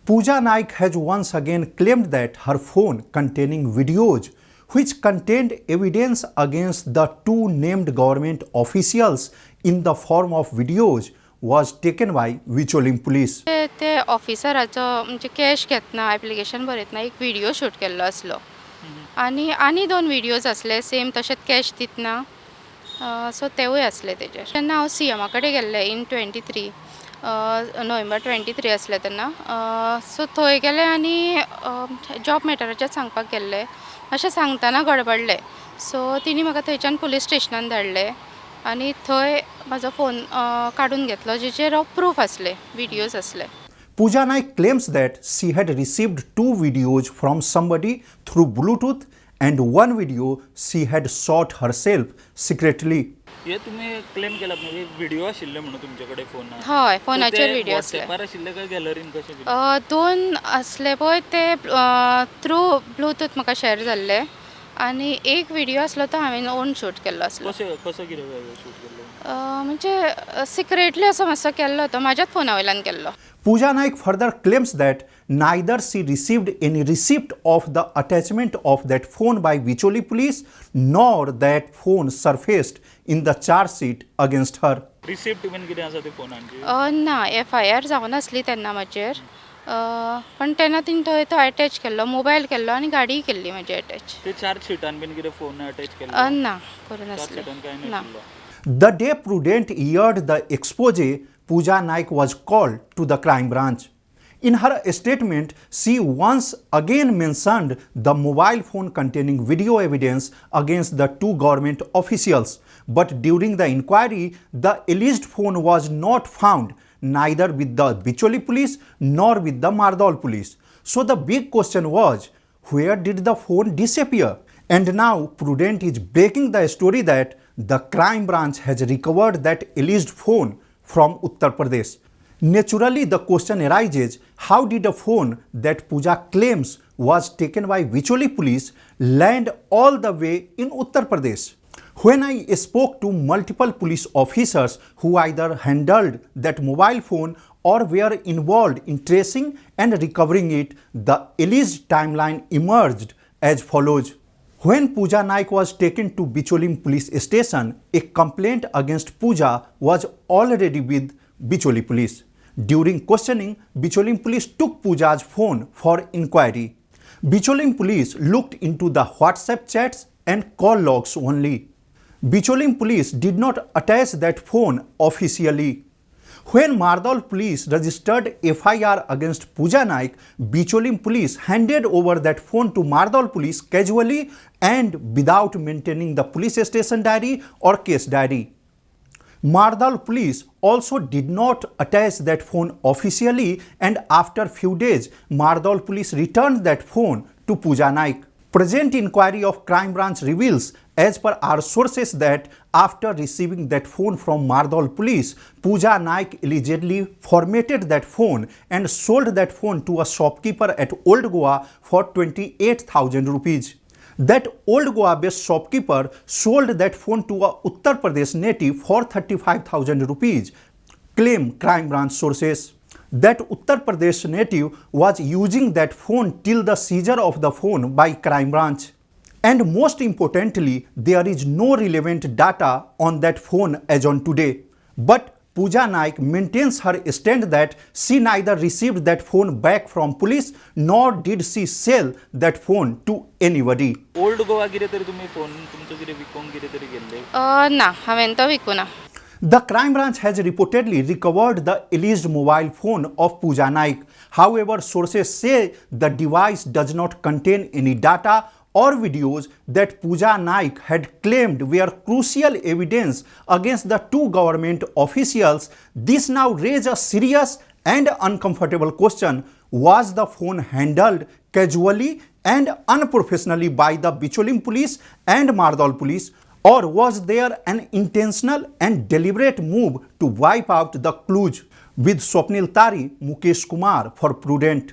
Pooja Naik has once again claimed that her phone containing videos which contained evidence against the two named government officials in the form of videos was taken by Bicholim Police. ते ऑफिसराचो म्हणजे cash घेतना application भरतना एक video shoot केल्लो आसलो आनी दोन videos असले same तशेंच कॅश दितना सो तेवूय असले तेजेर. तेन्ना हांव CMA कडेन गेल्लें इन 23 नोव्हेंबर 23 असलें तेन्ना. सो थंय गेलें आनी जॉब मॅटराचेर सांगपाक गेल्लें. अशें सांगतना गडबडलें सो तिणी म्हाका थंयच्यान पुलीस स्टेशनान धाडलें आनी थंय म्हाजो फोन काडून घेतलो जेचेर प्रूफ असले व्हिडिओज असले. Pooja Naik claims that she had received two videos from somebody through Bluetooth and one video she had shot herself secretly. हे तुम्ही क्लेम केला म्हणजे व्हिडिओ आशिल्ले म्हणून तुमच्याकडे फोन. हय फोनाचेर व्हिडिओ असले. व्हॉट्सॲपार आशिल्ले काय गॅलरीन कशे? दोन असले पळय ते थ्रू ब्लूटूथ म्हाका शेअर जाल्ले आनी एक व्हिडिओ असलो तो हांवें ओन शूट केल्लो असलो. कसो कितें शूट केल्लो? म्हणजे सिक्रेटली असो मातसो केल्लो तो म्हाज्याच फोना वयल्यान केल्लो. Pooja Naik further claims that neither she received any receipt of the attachment of that phone by Bicholim Police nor that phone surfaced in the charge sheet against her. Receipt बीन कितें आसा ते फोनांची? ना FIR जावन आसली तेन्ना म्हाजेर पण तेन्ना तिणी तो अटॅच केल्लो मोबायल केल्लो आनी गाडी केल्ली म्हाजी अटॅच. ते चार्ज शीटान बीन कितें फोन अटॅच केल्लो? ना करून आसले ना. The day Prudent aired the expose, Pooja Naik was called to the crime branch. In her statement, she once again mentioned the mobile phone containing video evidence against the two government officials. But during the inquiry, the alleged phone was not found, neither with the Bicholim police nor with the Mardol police. So the big question was, where did the phone disappear? And now Prudent is breaking the story that the crime branch has recovered that alleged phone from Uttar Pradesh. Naturally, the question arises, how did a phone that Pooja claims was taken by Bicholim police land all the way in Uttar Pradesh? When I spoke to multiple police officers who either handled that mobile phone or were involved in tracing and recovering it, the alleged timeline emerged as follows. When Pooja Naik was taken to Bicholim Police Station, a complaint against Pooja was already with Bicholim Police. During questioning, Bicholim Police took Pooja's phone for inquiry. Bicholim Police looked into the WhatsApp chats and call logs only. Bicholim Police did not attach that phone officially. When Mardol Police registered FIR against Pooja Naik, Bicholim Police handed over that phone to Mardol Police casually and without maintaining the police station diary or case diary. Mardol Police also did not attach that phone officially, and after few days, Mardol Police returned that phone to Pooja Naik. Present inquiry of crime branch reveals, as per our sources, that after receiving that phone from Mardol Police, Pooja Naik allegedly formatted that phone and sold that phone to a shopkeeper at Old Goa for 28,000 rupees. That Old Goa based shopkeeper sold that phone to a Uttar Pradesh native for 35,000 rupees, claim crime branch sources. That Uttar Pradesh native was using that phone till the seizure of the phone by crime branch. And most importantly, there is no relevant data on that phone as on today. But Pooja Naik maintains her stand that she neither received that phone back from police nor did she sell that phone to anybody. Old Goa कितें तरी तुम्ही phone तुमचो कितें विकोंक कितें तरी गेल्ले? ना हांवें तो विकूना. The crime branch has reportedly recovered the alleged mobile phone of Pooja Naik. However, sources say the device does not contain any data or videos that Pooja Naik had claimed were crucial evidence against the two government officials. This now raises a serious and uncomfortable question. Was the phone handled casually and unprofessionally by the Bicholim Police and Mardol Police? Or was there an intentional and deliberate move to wipe out the clues? With Swapnil Tari, Mukesh Kumar for Prudent.